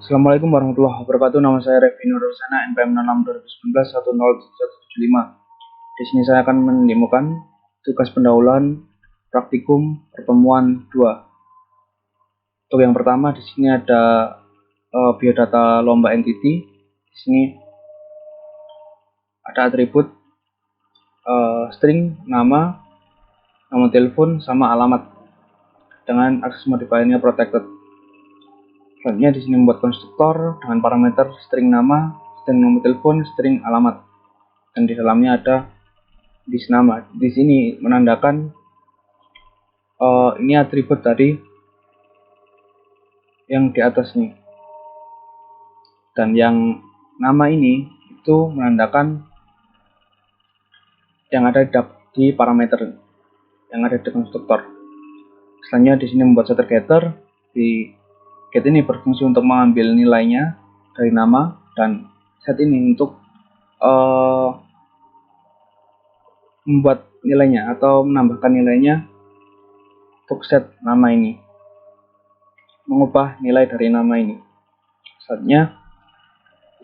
Assalamualaikum warahmatullahi wabarakatuh. Nama saya Revi Nurrosana, NPM 66 2019 10175. Di sini saya akan mendemokan tugas pendahuluan praktikum pertemuan 2. Untuk yang pertama di sini ada biodata lomba entity. Di sini ada atribut string, nama telepon sama alamat dengan akses modifiernya protected. Selanjutnya di sini membuat konstruktor dengan parameter string nama, string nomor telepon, string alamat, dan di dalamnya ada dis nama. Di sini menandakan ini atribut tadi yang di atas nih, dan yang nama ini itu menandakan yang ada di parameter yang ada di konstruktor. Selanjutnya di sini membuat setter getter. Di get ini berfungsi untuk mengambil nilainya dari nama, dan set ini untuk membuat nilainya atau menambahkan nilainya untuk set nama ini, mengubah nilai dari nama ini. Selanjutnya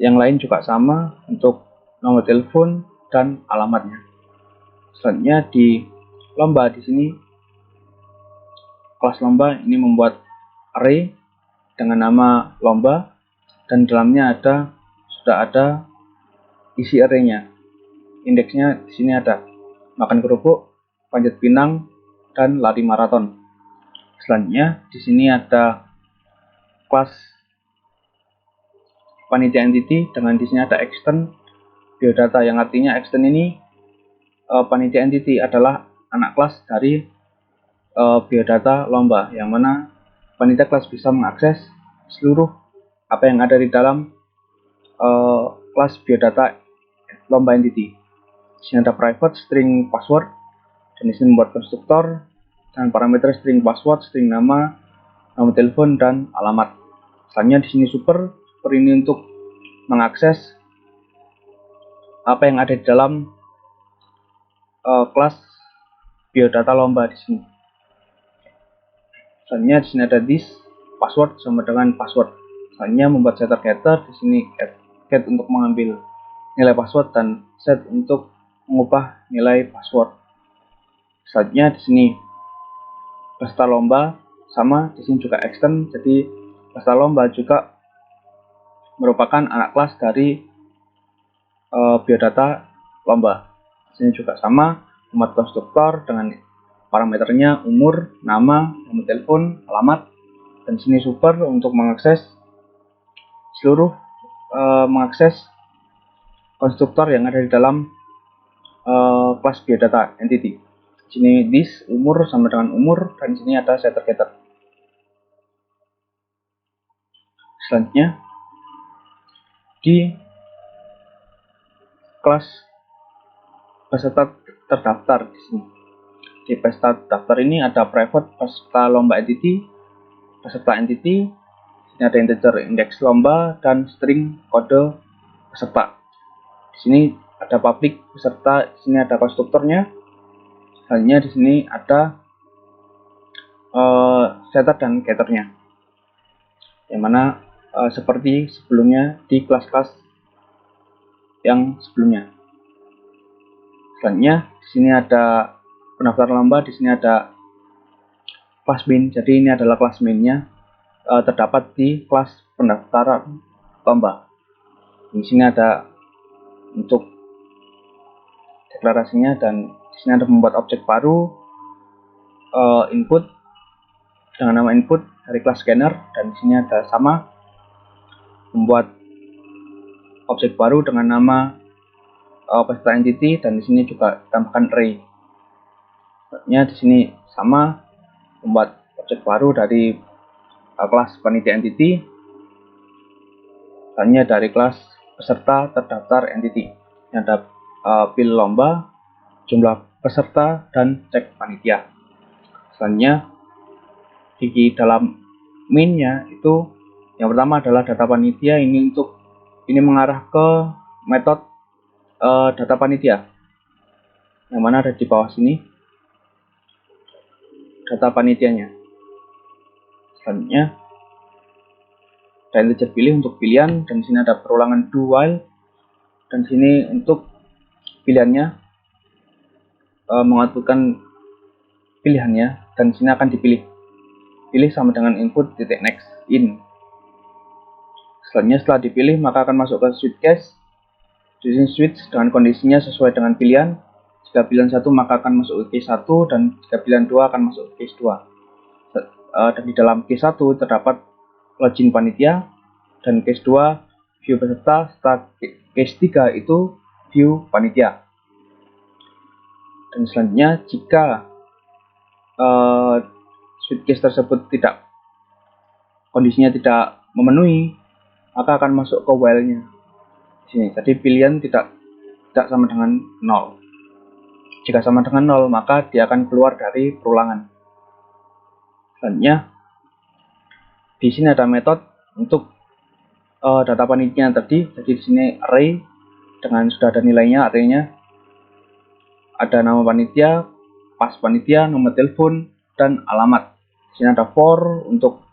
yang lain juga sama untuk nomor telepon dan alamatnya. Selanjutnya di lomba, di sini kelas lomba ini membuat array dengan nama lomba, dan dalamnya sudah ada isi arraynya. Indeksnya di sini ada makan kerupuk, panjat pinang, dan lari maraton. Selanjutnya di sini ada kelas panitia entity dengan di sini ada extend biodata, yang artinya extend ini panitia entity adalah anak kelas dari biodata lomba, yang mana panitia kelas bisa mengakses seluruh apa yang ada di dalam kelas biodata lomba entity. Di sini ada private string password, dan di sini membuat konstruktor dengan parameter string password, string nama, nomor telepon, dan alamat. Selanjutnya di sini super ini untuk mengakses apa yang ada di dalam kelas biodata lomba di sini. Selanjutnya di sini ada this password sama dengan password. Selanjutnya membuat setter getter. Di sini get untuk mengambil nilai password dan set untuk mengubah nilai password. Selanjutnya di sini peserta lomba sama, di sini juga extend. Jadi peserta lomba juga merupakan anak kelas dari biodata lomba. Di sini juga sama, membuat konstruktor dengan parameternya umur, nama, nomor telepon, alamat, dan sini super untuk mengakses seluruh mengakses konstruktor yang ada di dalam kelas biodata entity. Di sini this umur sama dengan umur, dan di sini ada setter getter. Selanjutnya di kelas peserta terdaftar, di sini di peserta daftar ini ada private peserta lomba entity, peserta entity. Ini ada integer indeks lomba dan string kode peserta. Di sini ada public peserta, di sini ada konstruktornya. Selanjutnya di sini ada setter dan getternya, yang mana seperti sebelumnya di kelas-kelas yang sebelumnya. Selanjutnya di sini ada pendaftar lomba, di sini ada kelas main. Jadi ini adalah kelas mainnya terdapat di kelas pendaftaran lomba. Di sini ada untuk deklarasinya, dan di sini ada membuat objek baru input dengan nama input dari kelas scanner, dan di sini ada sama membuat objek baru dengan nama peserta entity, dan di sini juga tambahkan array. Selanjutnya di sini sama membuat objek baru dari kelas panitia entity. Selanjutnya dari kelas peserta terdaftar entity, yang ada pil lomba, jumlah peserta, dan cek panitia. Selanjutnya di dalam main-nya itu yang pertama adalah data panitia. Ini mengarah ke metode data panitia, yang mana ada di bawah sini data panitianya. Selanjutnya ada integer pilih untuk pilihan, dan di sini ada perulangan do while, dan di sini untuk pilihannya mengoutputkan pilihannya, dan di sini akan dipilih. Pilih sama dengan input titik next in. Selanjutnya setelah dipilih maka akan masuk ke switch case. Di sini switch dengan kondisinya sesuai dengan pilihan. Jika pilihan 1 maka akan masuk ke case 1, dan jika pilihan 2 akan masuk ke case 2. Dan di dalam case 1 terdapat login panitia, dan case 2 view peserta, serta case 3 itu view panitia. Dan selanjutnya jika switch case tersebut kondisinya tidak memenuhi, maka akan masuk ke while-nya. Sini, jadi pilihan tidak sama dengan 0. Jika sama dengan 0, maka dia akan keluar dari perulangan. Selanjutnya, di sini ada metode untuk data panitia tadi. Jadi di sini array dengan sudah ada nilainya, arraynya ada nama panitia, pas panitia, nomor telepon, dan alamat. Di sini ada for untuk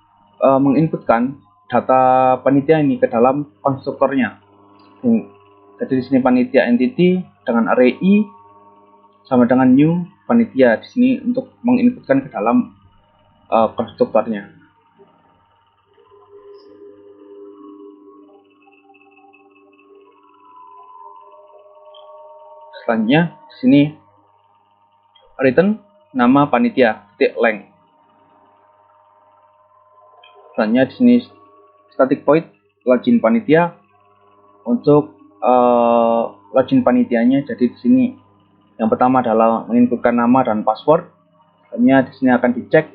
menginputkan data panitia ini ke dalam konstruktornya. Jadi di sini panitia entity dengan array i sama dengan new panitia di sini untuk menginputkan ke dalam konstruktornya. Selanjutnya di sini return nama panitia titik length. Selanjutnya di sini static void login panitia untuk login panitianya. Jadi di sini yang pertama adalah menginputkan nama dan password. Selanjutnya di sini akan dicek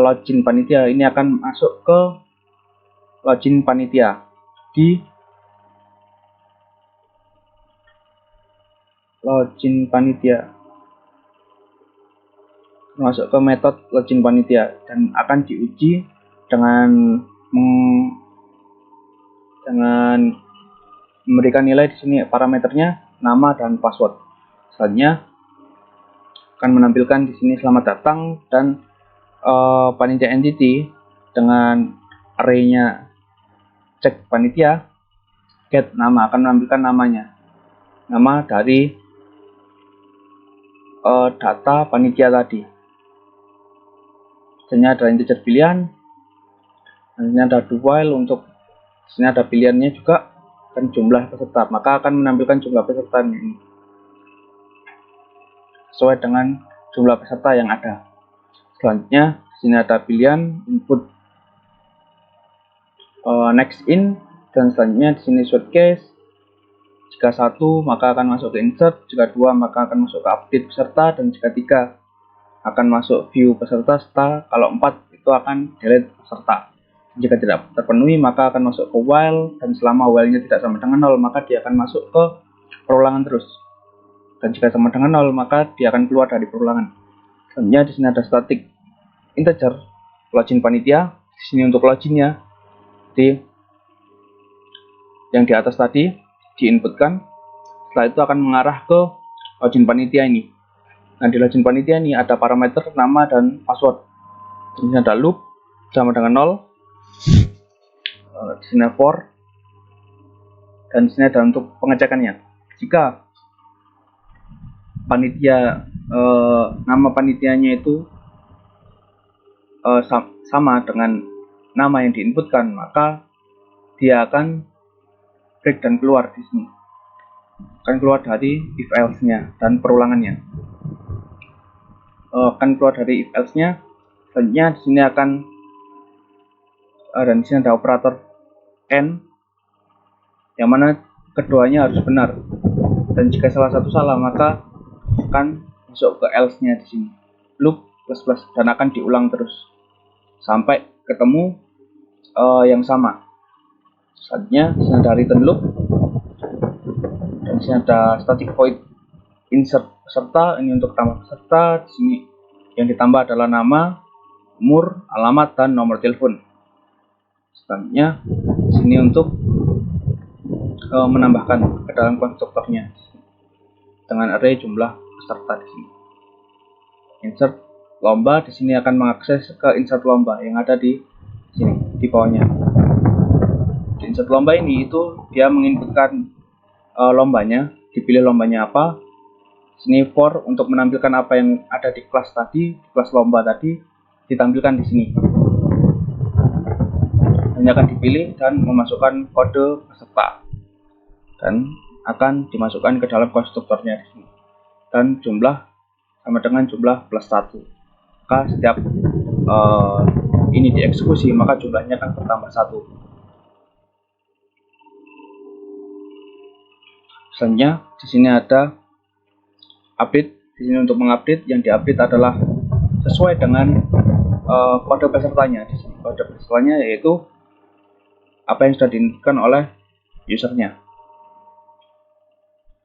login panitia ini akan masuk ke login panitia di login panitia, masuk ke metode login panitia, dan akan diuji dengan memberikan nilai di sini parameternya nama dan password. Selanjutnya akan menampilkan di sini selamat datang, dan panitia entity dengan arraynya cek panitia get nama akan menampilkan namanya, nama dari data panitia tadi. Sini ada integer pilihan, dan ini ada do while untuk sini ada pilihannya juga, dan jumlah peserta, maka akan menampilkan jumlah pesertanya ini sesuai dengan jumlah peserta yang ada. Selanjutnya sini ada pilihan input next in, dan selanjutnya di sini switch case. Jika 1 maka akan masuk ke insert, jika 2 maka akan masuk ke update peserta, dan jika 3 akan masuk view peserta, serta kalau 4 itu akan delete peserta. Jika tidak terpenuhi maka akan masuk ke while, dan selama while-nya tidak sama dengan 0 maka dia akan masuk ke perulangan terus. Dan jika sama dengan 0 maka dia akan keluar dari perulangan. Selanjutnya di sini ada static integer login panitia. Di sini untuk loginnya yang di atas tadi diinputkan. Setelah itu akan mengarah ke login panitia ini. Nah, di login panitia ini ada parameter nama dan password. Di sini ada loop sama dengan 0. Di sini for, dan di sini ada untuk pengecekannya. Jika panitia nama panitianya itu sama dengan nama yang diinputkan, maka dia akan break dan keluar di sini. Akan keluar dari if else-nya dan perulangannya. Akan keluar dari if else-nya. Selanjutnya di sini akan dan di sini ada operator and, yang mana keduanya harus benar. Dan jika salah satu salah maka akan masuk ke else-nya di sini. Loop plus plus, dan akan diulang terus sampai ketemu yang sama. Selanjutnya di sini ada return loop, dan di sini ada static void insert peserta. Ini untuk tambah peserta. Di sini yang ditambah adalah nama, umur, alamat, dan nomor telepon. Selanjutnya di sini untuk menambahkan ke dalam konstruktornya dengan array jumlah peserta di sini. Insert lomba, di sini akan mengakses ke insert lomba yang ada di sini. di bawahnya. Di insert lomba ini itu dia menginputkan lombanya, dipilih lombanya apa. Sini for untuk menampilkan apa yang ada di kelas tadi, di kelas lomba tadi ditampilkan di sini. Hanya akan dipilih dan memasukkan kode peserta dan akan dimasukkan ke dalam konstruktornya di sini. Dan jumlah sama dengan jumlah plus 1. Maka setiap ini dieksekusi maka jumlahnya akan bertambah 1. Selanjutnya di sini ada update. Di sini untuk mengupdate, yang diupdate adalah sesuai dengan kode pesertanya. Di sini kode pesertanya yaitu apa yang sudah diinputkan oleh usernya.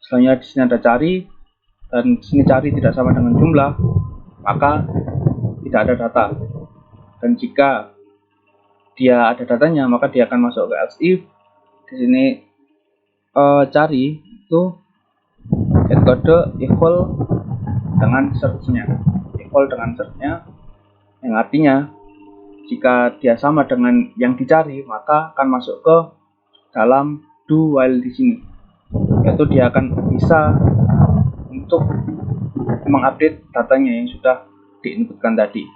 Selanjutnya di sini ada cari, dan di sini cari tidak sama dengan jumlah, maka tidak ada data. Dan jika dia ada datanya, maka dia akan masuk ke else if. Di sini cari itu get kode equal dengan search-nya, yang artinya jika dia sama dengan yang dicari, maka akan masuk ke dalam do while di sini, yaitu dia akan bisa untuk mengupdate datanya yang sudah diinputkan tadi.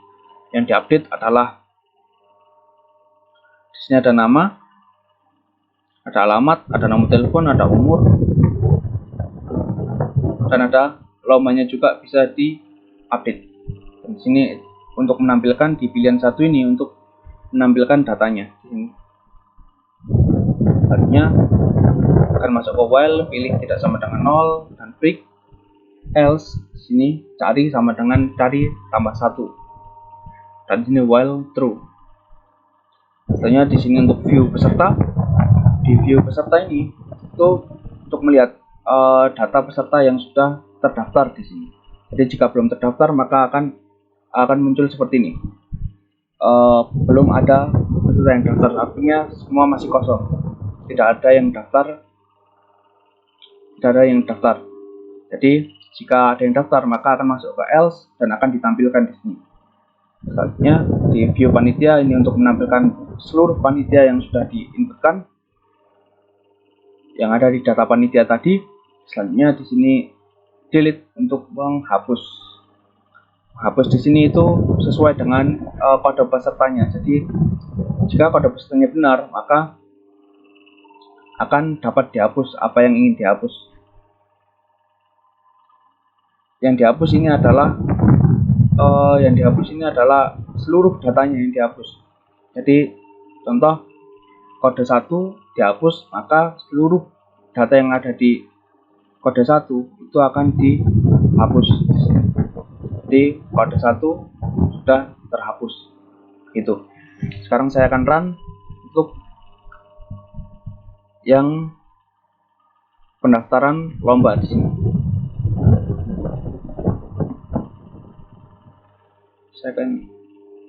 Yang diupdate adalah di sini ada nama, ada alamat, ada nomor telepon, ada umur, dan ada lombanya juga bisa diupdate. Dan di sini untuk menampilkan di pilihan satu ini untuk menampilkan datanya. Artinya akan masuk ke while, pilih tidak sama dengan 0 dan break. Else di sini cari sama dengan cari tambah 1. Dan di sini while true. Selanjutnya di sini untuk view peserta. Di view peserta ini itu untuk melihat data peserta yang sudah terdaftar di sini. Jadi jika belum terdaftar maka akan muncul seperti ini. Belum ada peserta yang daftar, artinya semua masih kosong. Tidak ada yang daftar. Jadi jika ada yang daftar maka akan masuk ke else dan akan ditampilkan di sini. Selanjutnya di view panitia ini untuk menampilkan seluruh panitia yang sudah diinputkan yang ada di data panitia tadi. Selanjutnya di sini delete untuk menghapus. Hapus di sini itu sesuai dengan kode pesertanya. Jadi jika kode pesertanya benar maka akan dapat dihapus apa yang ingin dihapus. Yang dihapus ini adalah seluruh datanya yang dihapus. Jadi contoh kode 1 dihapus, maka seluruh data yang ada di kode 1 itu akan dihapus. Jadi kode 1 sudah terhapus. Gitu. Sekarang saya akan run untuk yang pendaftaran lomba di sini. Saya akan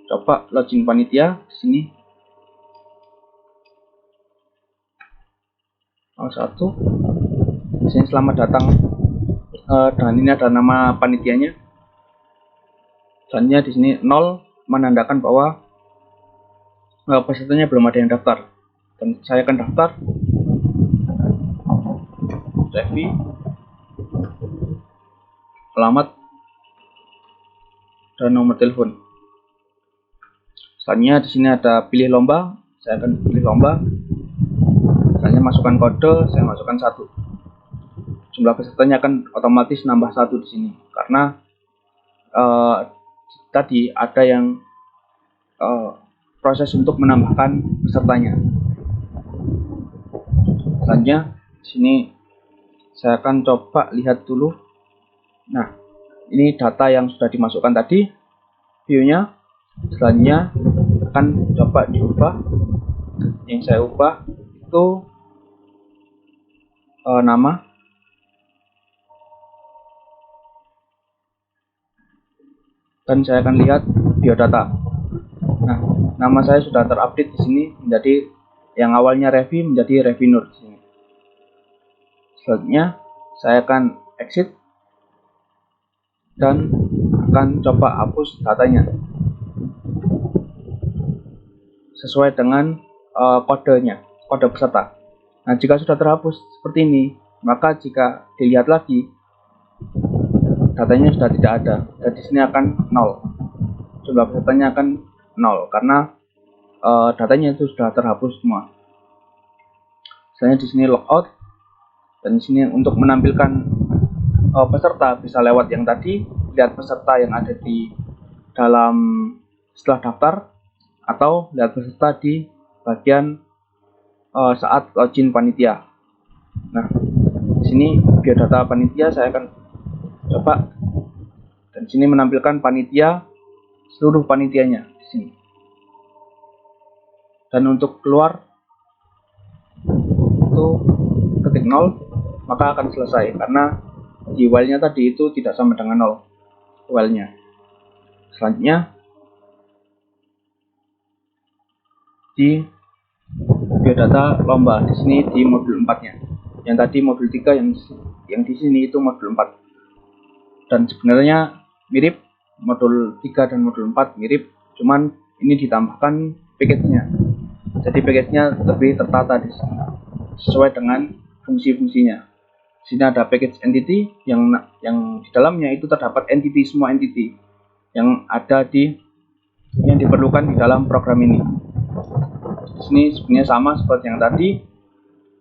coba login panitia di sini. 01. Di sini selamat datang. Dan ini ada nama panitianya. Selanjutnya di sini 0 menandakan bahwa pesertanya belum ada yang daftar. Dan saya akan daftar. Revi, alamat, dan nomor telepon. Selanjutnya di sini ada pilih lomba. Saya akan pilih lomba. Selanjutnya masukkan kode. Saya masukkan 1. Jumlah pesertanya akan otomatis nambah 1 di sini karena tadi ada yang proses untuk menambahkan pesertanya. Selanjutnya di sini saya akan coba lihat dulu. Nah, ini data yang sudah dimasukkan tadi, view-nya. Selanjutnya akan coba diubah. Yang saya ubah itu nama. Dan saya akan lihat biodata. Nah, nama saya sudah terupdate di sini menjadi yang awalnya Revi menjadi Revinur di sini. Selanjutnya saya akan exit dan akan coba hapus datanya. sesuai dengan kodenya, kode peserta. Nah, jika sudah terhapus seperti ini, maka jika dilihat lagi, datanya sudah tidak ada, dan di sini akan 0. Jumlah pesertanya akan 0 karena datanya itu sudah terhapus semua. Misalnya di sini logout, dan di sini untuk menampilkan peserta bisa lewat yang tadi, lihat peserta yang ada di dalam setelah daftar, atau lihat peserta di bagian saat login panitia. Nah, di sini biodata panitia saya akan coba, dan di sini menampilkan panitia, seluruh panitianya di sini. Dan untuk keluar itu ketik 0, maka akan selesai karena di while-nya tadi itu tidak sama dengan 0 while-nya. Selanjutnya di biodata lomba, di sini di modul 4-nya. Yang tadi modul 3, yang di sini itu modul 4. Dan sebenarnya mirip, modul 3 dan modul 4 mirip, cuman ini ditambahkan package-nya. Jadi package-nya lebih tertata di sini sesuai dengan fungsi-fungsinya. Di sini ada package entity yang di dalamnya itu terdapat entity, semua entity yang ada yang diperlukan di dalam program ini. Di sini sebenarnya sama seperti yang tadi.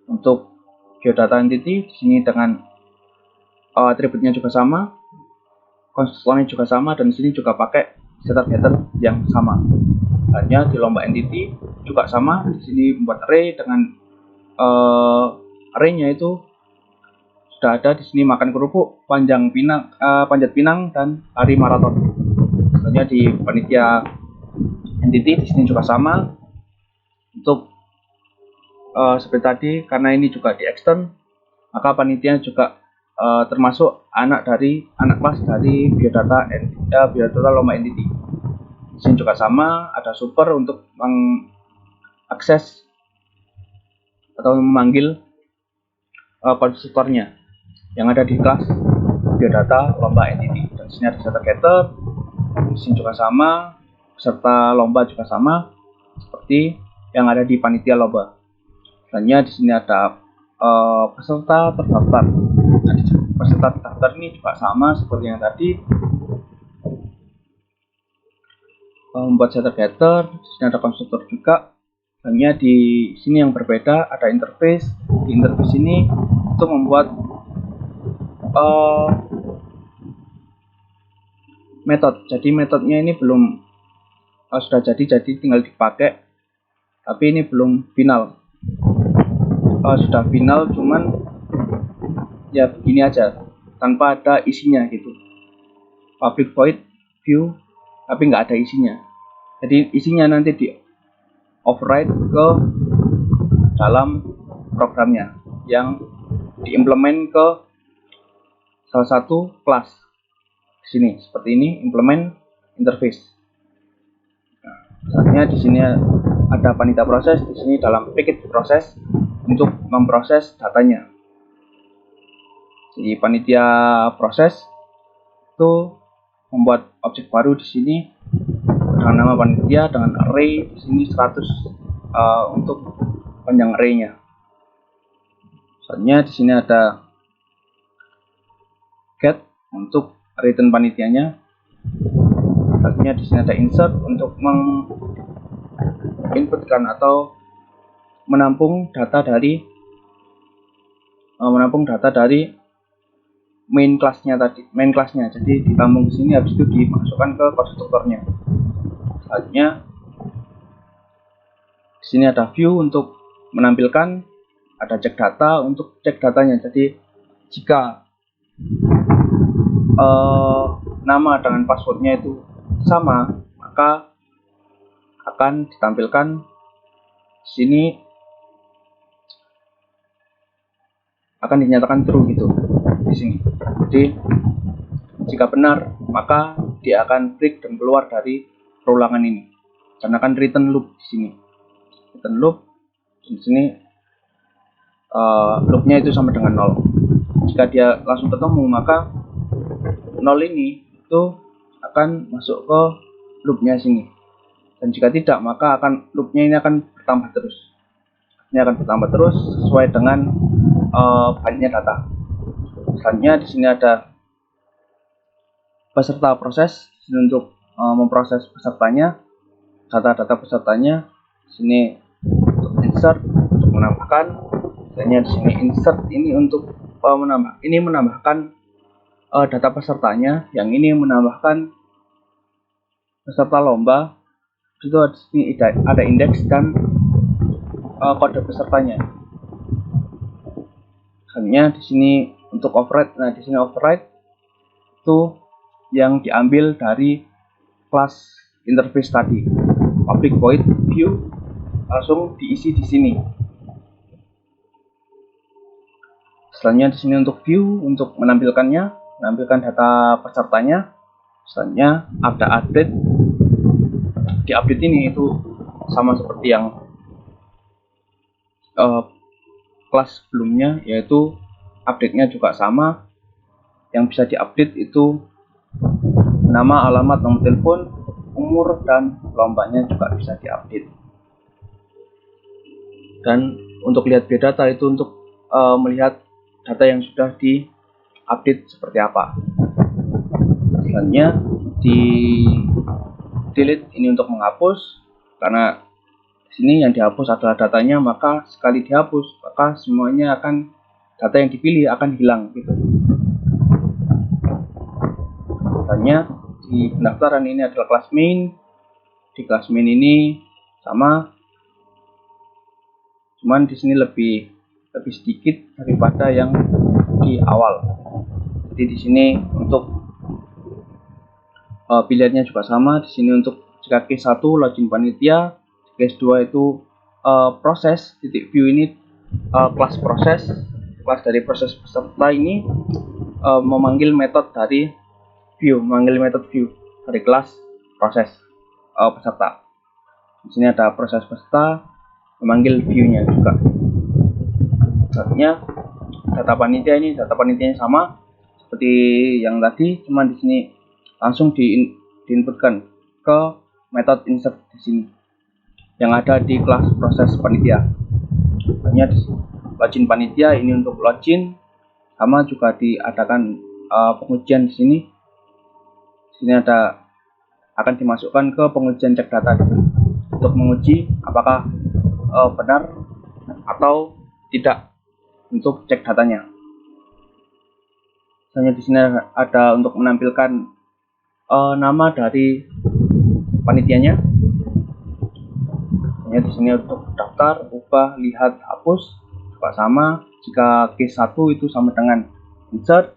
Untuk biodata entity di sini dengan atributnya juga sama, konstruktornya juga sama, dan di sini juga pakai setter getter yang sama. Hanya di lomba entity juga sama. Di sini membuat array dengan array-nya itu sudah ada di sini, makan kerupuk, panjat pinang, dan lari maraton. Selanjutnya di panitia entity di sini juga sama. Untuk seperti tadi, karena ini juga di extend, maka panitia juga termasuk anak kelas dari biodata lomba entity. Di sini juga sama, ada super untuk mengakses atau memanggil konstruktornya yang ada di kelas biodata lomba entity. Dan di sini ada setter getter, di sini juga sama, peserta lomba juga sama seperti yang ada di panitia lomba. Selanjutnya di sini ada peserta terdaftar. Nah, peserta terdaftar ini juga sama seperti yang tadi, membuat setter getter. Di sini ada konstruktor juga. Hanya di sini yang berbeda, ada interface. Di interface ini untuk membuat metode. Jadi metodenya ini belum sudah jadi tinggal dipakai, tapi ini belum final. Sudah final, cuman ya begini aja, tanpa ada isinya gitu. Public void view, tapi nggak ada isinya. Jadi isinya nanti di override ke dalam programnya yang diimplement ke salah satu kelas. Di sini seperti ini, implement interface. Nah, selanjutnya di sini ada panitia proses. Di sini dalam package proses untuk memproses datanya. Di panitia proses itu membuat objek baru di sini dengan nama panitia, dengan array di sini 100 untuk panjang array-nya. Selanjutnya di sini ada get untuk return panitianya. Selanjutnya di sini ada insert untuk menginputkan atau menampung data dari main kelasnya tadi, jadi ditampung di sini, habis itu dimasukkan ke konstruktornya. Selanjutnya di sini ada view untuk menampilkan, ada cek data untuk cek datanya. Jadi jika nama dengan passwordnya itu sama, maka akan ditampilkan di sini, akan dinyatakan true gitu di sini. Jadi jika benar, maka dia akan break dan keluar dari perulangan ini, karena akan return loop di sini. Return loop di sini, loopnya itu sama dengan 0. Jika dia langsung ketemu, maka 0 ini itu akan masuk ke loopnya sini. dan jika tidak maka loopnya ini akan bertambah terus. Ini akan bertambah terus sesuai dengan banyaknya data. Selanjutnya di sini ada peserta proses. Di sini untuk memproses pesertanya, data-data pesertanya. Di sini untuk insert, untuk menambahkan. Selanjutnya di sini insert ini untuk menambahkan data pesertanya. Yang ini menambahkan peserta lomba. Itu di sini ada indeks dan kode pesertanya. Selanjutnya di sini untuk override. Nah, di sini override itu yang diambil dari kelas interface tadi. Public void view langsung diisi di sini. Selanjutnya di sini untuk view, untuk menampilkan data pesertanya. Selanjutnya ada update. Di update ini itu sama seperti yang kelas sebelumnya, yaitu update-nya juga sama. Yang bisa diupdate itu nama, alamat, nomor telepon, umur, dan lombanya juga bisa diupdate. Dan untuk lihat biodata itu untuk melihat data yang sudah diupdate seperti apa. Selanjutnya di delete ini untuk menghapus, karena di sini yang dihapus adalah datanya, maka sekali dihapus maka semuanya data yang dipilih akan hilang gitu. Selanjutnya di pendaftaran ini adalah kelas main. Di kelas main ini sama, cuman di sini lebih sedikit daripada yang di awal. Jadi di sini untuk pilihannya juga sama. Di sini untuk jika case 1 login panitia, case 2 itu proses, titik view ini kelas proses. Kelas dari proses peserta ini memanggil metode dari view, dari kelas proses peserta. Di sini ada proses peserta, memanggil view-nya juga. Selanjutnya data panitianya sama seperti yang tadi, cuma di sini langsung diinputkan ke metode insert di sini yang ada di kelas proses panitia. Hanya di login panitia ini untuk login, sama juga diadakan pengujian di sini. Di sini akan dimasukkan ke pengujian cek data untuk menguji apakah benar atau tidak untuk cek datanya. Misalnya di sini ada untuk menampilkan nama dari panitianya. Di sini untuk daftar, ubah, lihat, hapus juga sama. Jika case 1 itu sama dengan insert,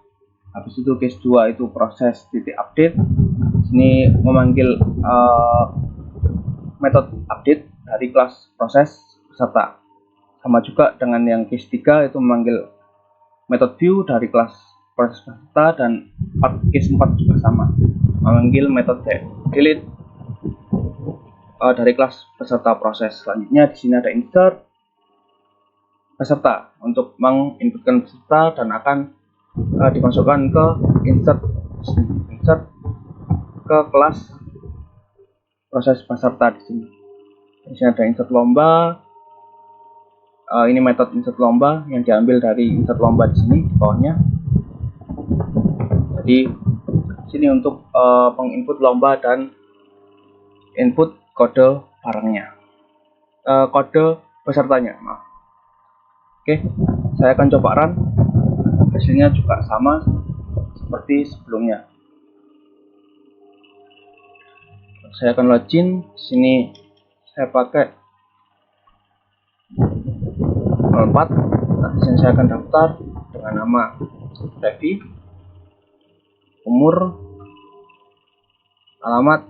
habis itu case 2 itu proses titik update. Di sini memanggil metode update dari kelas proses peserta. Sama juga dengan yang case 3 itu memanggil metode view dari kelas proses peserta, dan case 4 juga sama, memanggil metode delete dari kelas peserta proses. Selanjutnya di sini ada insert peserta untuk menginputkan peserta dan akan dimasukkan ke insert ke kelas proses peserta di sini. Di sini ada insert lomba. Ini metode insert lomba yang diambil dari insert lomba di sini di bawahnya. Jadi sini untuk penginput lomba dan input kode barangnya, kode pesertanya, maaf. Oke, saya akan coba run. Hasilnya juga sama seperti sebelumnya. Saya akan login. Di sini saya pakai 04. Nah, di sini saya akan daftar dengan nama Levi, umur, alamat,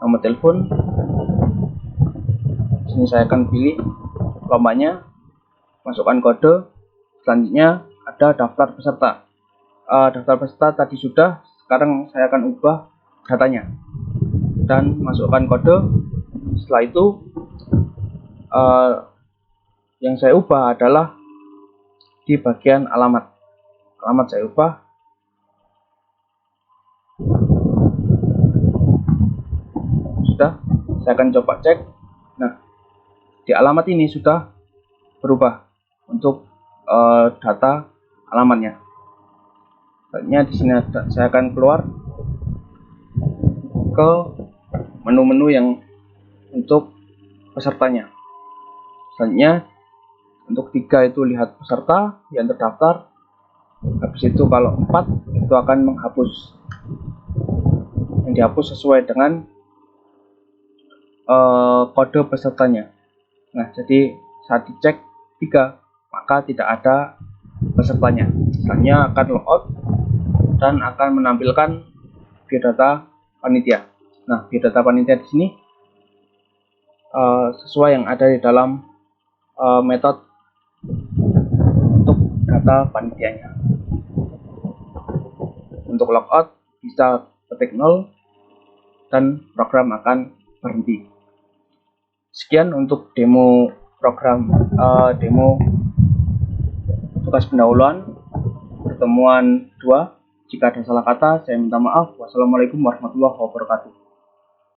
nomor telepon. Di sini saya akan pilih lombanya, masukkan kode. Selanjutnya ada daftar peserta. Daftar peserta tadi sudah, sekarang saya akan ubah datanya dan masukkan kode. Setelah itu yang saya ubah adalah di bagian alamat. Alamat saya ubah. Saya akan coba cek. Nah, di alamat ini sudah berubah untuk data alamatnya. Selanjutnya di sini saya akan keluar ke menu-menu yang untuk pesertanya. Selanjutnya untuk 3 itu lihat peserta yang terdaftar. Habis itu kalau 4 itu akan menghapus. Yang dihapus sesuai dengan kode pesertanya. Nah, jadi saat dicek 3 maka tidak ada pesertanya. Selanjutnya akan logout dan akan menampilkan biodata panitia. Nah, biodata panitia di sini sesuai yang ada di dalam metode untuk data panitianya. Untuk logout bisa ketik 0 dan program akan berhenti. Sekian untuk demo program demo tugas pendahuluan pertemuan 2. Jika ada salah kata saya minta maaf. Wassalamualaikum warahmatullahi wabarakatuh.